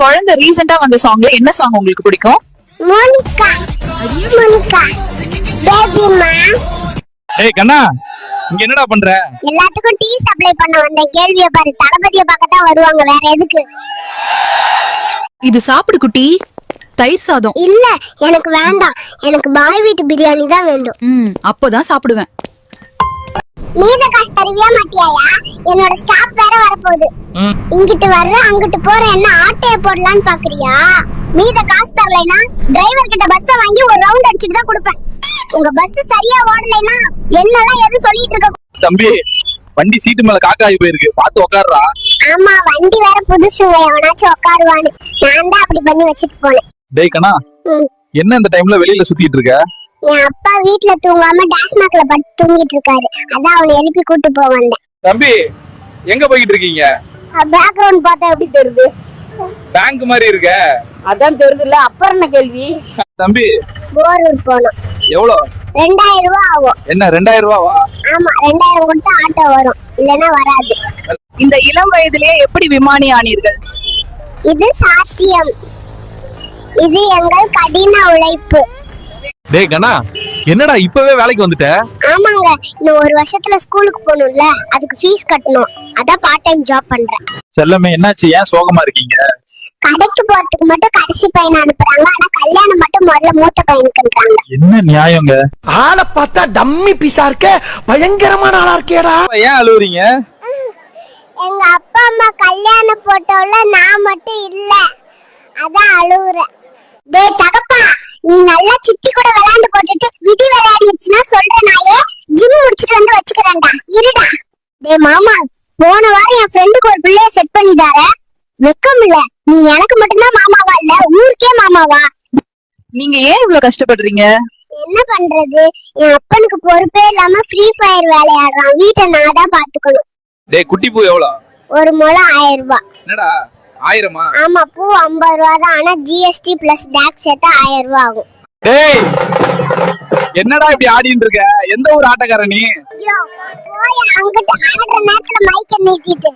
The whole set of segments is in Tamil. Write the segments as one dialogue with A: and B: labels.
A: குழந்தை ரீசெண்டா வந்த சாங்ல என்ன சாங் உங்களுக்கு பிடிக்கும்?
B: மோனிகா மோனிகா பேபிமா.
C: ஏய் கண்ணா, இங்க என்னடா பண்ற?
B: எல்லாத்துக்கும் டீ சப்ளை பண்ண வந்த. கேள்விய பாரு, தளபதியை பார்க்க தான் வருவாங்க, வேற எதுக்கு?
A: இது சாப்பிடு குட்டி. தயிர் சாதம்
B: இல்ல, எனக்கு வேண்டாம். எனக்கு பாய் வீட்டு பிரியாணி தான் வேண்டும்.
A: அப்போதான் சாப்பிடுவேன்.
B: மீத காசு தருவியா மாட்டியாயா? என்னோட ஸ்டாப் வேற வரப்போகுது. இங்கிட்டு வர்ற அங்கிட்டு போற, என்ன ஆட்டைய போடலான்னு பாக்குறியா? மீத காசு தரலைனா டிரைவர் கிட்ட பஸ் வாங்கி ஒரு ரவுண்ட் அடிச்சிட்டு தான் கொடுப்பேன். உங்க பஸ் சரியா ஓடலைனா என்னெல்லாம் எது சொல்லிட்டு இருக்க?
C: தம்பி, வண்டி சீட்டு மேல காக்காயி போயிருக்கு, பாத்து உட்காருடா.
B: ஆமா, வண்டி வேற புதுசுங்க, எவனாச்சும் உட்காருவான்னு நான் தான் அப்படி பண்ணி வச்சிட்டு போனேன்.
C: டேய் கண்ணா, என்ன இந்த டைம்ல வெளியில சுத்திட்டு இருக்க?
B: என் அப்பா வீட்ல தூங்காம டாஸ்மாக்ல படுத்து தூங்கிட்டு இருக்காரு. அதான் அவனை எழுப்பி கூட்டு போக வந்தேன்.
C: தம்பி, எங்க போயிட்டு இருக்கீங்க?
B: பேக்ரவுண்ட் பார்த்தா எப்படி தெரியுது?
C: பேங்க் மாதிரி இருக்க.
D: அதான் தெரியுதுல்ல, அப்புறம் என்ன கேள்வி?
C: தம்பி,
B: போரூர் போனோம்.
C: எவ்வளோ?
B: 2000 ரூபாய் ஆகும்.
C: என்ன 2000 ரூபாவா?
B: ஆமா, 2000 கொடுத்தா ஆட்டோ வரும், இல்லனா வராது.
A: இந்த இளம் வயதிலேயே எப்படி விமானி ஆனீர்கள்?
B: இது சாத்தியம். இது எங்கள் கடின உழைப்பு.
C: டேய் கண்ணா, என்னடா இப்பவே வேலைக்கு வந்துட்ட?
B: ஆமாங்க, இன்னும் ஒரு வருஷத்துல ஸ்கூலுக்கு போகணும்ல, அதுக்கு ஃபீஸ் கட்டணும். அதான் பார்ட் டைம் ஜாப் பண்றேன்.
C: செல்லமே, என்னாச்சு? ஏன் சோகமா இருக்கீங்க?
B: கடைக்கு போறதுக்கு மட்டும் கடைசி பையனை அனுப்புறாங்க, ஆனா கல்யாணம் மட்டும் முதல்ல மூத்த பையனுக்குன்றாங்க.
C: என்ன நியாயங்க?
E: ஆளை பார்த்தா டம்மி பீஸா இருக்க, பயங்கரமான ஆளா இருக்கேடா.
C: ஏன் அழுவுறீங்க?
B: எங்க அப்பா அம்மா கல்யாணம் போட்டோல நான் மட்டும் இல்ல, அதான் அழுவுறேன். டேய் தகப்பா, நீ நல்லா சித்தி கூட விளையாண்டு போட்டுட்டு விதி விளையாடிடுச்சுன்னா சொல்ற நாயே ஜிம் முடிச்சிட்டு வந்து வச்சுக்கிறேன்டா, இருடா. டேய் மாமா, போன வாரம் என் ஃப்ரெண்டுக்கு ஒரு பிள்ளைய செட் பண்ணி தார. வெக்கம் இல்ல? நீ எனக்கு மட்டும்தான் மாமாவா இல்ல ஊருக்கே மாமாவா?
A: நீங்க ஏன் இவ்வளவு கஷ்டப்படுறீங்க?
B: என்ன பண்றது, என் அப்பனுக்கு பொறுப்பே இல்லாம ஃப்ரீ ஃபயர் விளையாடுறான். வீட்டை நான் தான் பாத்துக்கணும்.
C: டேய் குட்டி பூ எவ்வளோ?
B: ஒரு முளை 1000 ரூபாய்.
C: என்னடா 1000மா?
B: ஆமா, பூ 50 ரூபா தான், ஆனா ஜிஎஸ்டி பிளஸ் டாக்ஸ் சேர்த்தா 1000 ரூபாய் ஆகும்.
C: டேய், என்னடா இப்படி ஆடிட்டு இருக்க? எந்த ஒரு ஆட்டக்கார நீ?
B: ஐயோ, போய் அங்கிட்டு ஆடுற நேரத்துல மைக்க நீட்டிட்டு.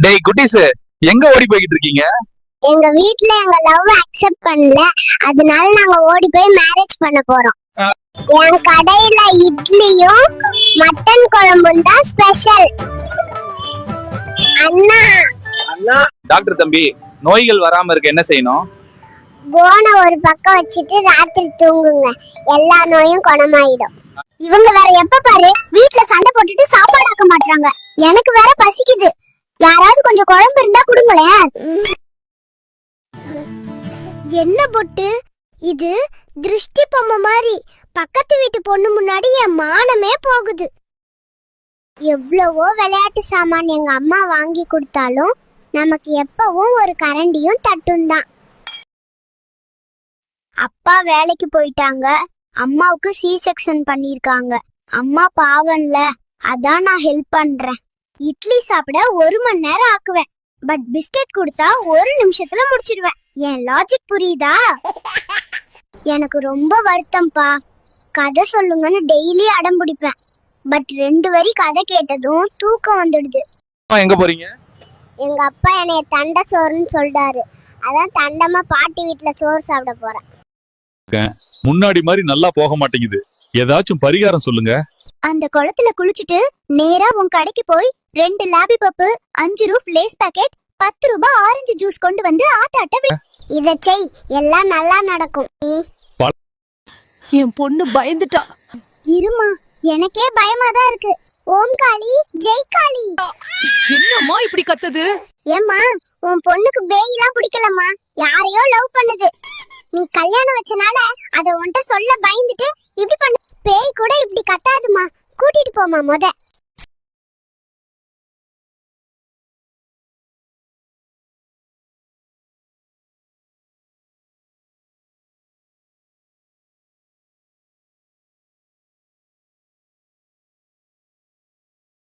C: டேய் குட்டீஸ், எங்க ஓடி போய்கிட்டு இருக்கீங்க?
B: எங்க வீட்ல எங்க லவ் அக்செப்ட் பண்ணல, அதனால நாங்க ஓடி போய் மேரேஜ் பண்ண போறோம். என் கடையில இட்லியும் மட்டன் குழம்பும் தான் ஸ்பெஷல். அண்ணா,
C: டாக்டர் தம்பி, நோய்கள் வராம இருக்க என்ன செய்யணும்?
B: போன ஒரு பக்கம் வச்சுட்டு ராத்திரி தூங்குங்க, எல்லா நோயும் குணமாயிடும். இவங்க வேற எப்ப பாரு வீட்ல சண்டை போட்டுட்டு சாப்பாடு ஆக்க மாட்டாங்க. எனக்கு வேற பசிக்குது, யாராவது கொஞ்சம் குழம்பு இருந்தா கொடுங்களேன். என்ன பொட்டு இது? திருஷ்டி பொம்மை மாதிரி பக்கத்து வீட்டு பொண்ணு முன்னாடி என் மானமே போகுது. எவ்வளவோ விளையாட்டு சாமான் எங்க அம்மா வாங்கி கொடுத்தாலும் நமக்கு எப்பவும் ஒரு கரண்டியும் தட்டும் தான். அப்பா வேலைக்கு போயிட்டாங்க, அம்மாவுக்கு சி செக்ஷன் பண்ணிருக்காங்க. அம்மா பாவம்ல, அதான் நான் ஹெல்ப் பண்றேன். இட்லி சாப்பிட 1 மணி நேரம் ஆக்குவேன், பட் பிஸ்கட் கொடுத்தா 1 நிமிஷத்துல முடிச்சிடுவேன். என் லாஜிக் புரியுதா? எனக்கு ரொம்ப வருத்தம்ப்பா. கதை சொல்லுங்கன்னு டெய்லி அடம் பிடிப்பேன், பட் 2 வரி கதை கேட்டதும் தூக்கம் வந்துடுது.
C: எங்க போறீங்க?
B: எங்க அப்பா என்னைய தண்டை சோறுன்னு சொல்றாரு, அதான் தண்டமா பாட்டி வீட்டுல சோறு சாப்பிட போறேன்.
F: முன்னாடி மாதிரி நல்லா போக மாட்டேங்குது, ஏதாச்சும் பரிகாரம் சொல்லுங்க.
B: அந்த குளத்துல குளிச்சுட்டு நேரா உன் கடைக்கு போய் 2 லாபி பப்பு, 5 ரூப் லேஸ் பாக்கெட், 10 ரூபாய் ஆரஞ்சு ஜூஸ் கொண்டு வந்து ஆத்தாட்ட இத செய், எல்லாம் நல்லா நடக்கும்.
D: என் பொண்ணு பயந்துட்டா.
B: இருமா, எனக்கே பயமா தான் இருக்கு. ஓம் காளி ஜெய் காளி.
A: என்னம்மா இப்படி கத்துது?
B: ஏம்மா, உன் பொண்ணுக்கு பேய்லாம் பிடிக்கலம்மா, யாரையோ லவ் பண்ணுது. நீ கல்யாணம் வச்சனால அத உன்கிட்ட சொல்ல பயந்துட்டு இப்படி பண்ண. பேய் கூட இப்படி கத்தாதுமா, கூட்டிட்டு போமா முத.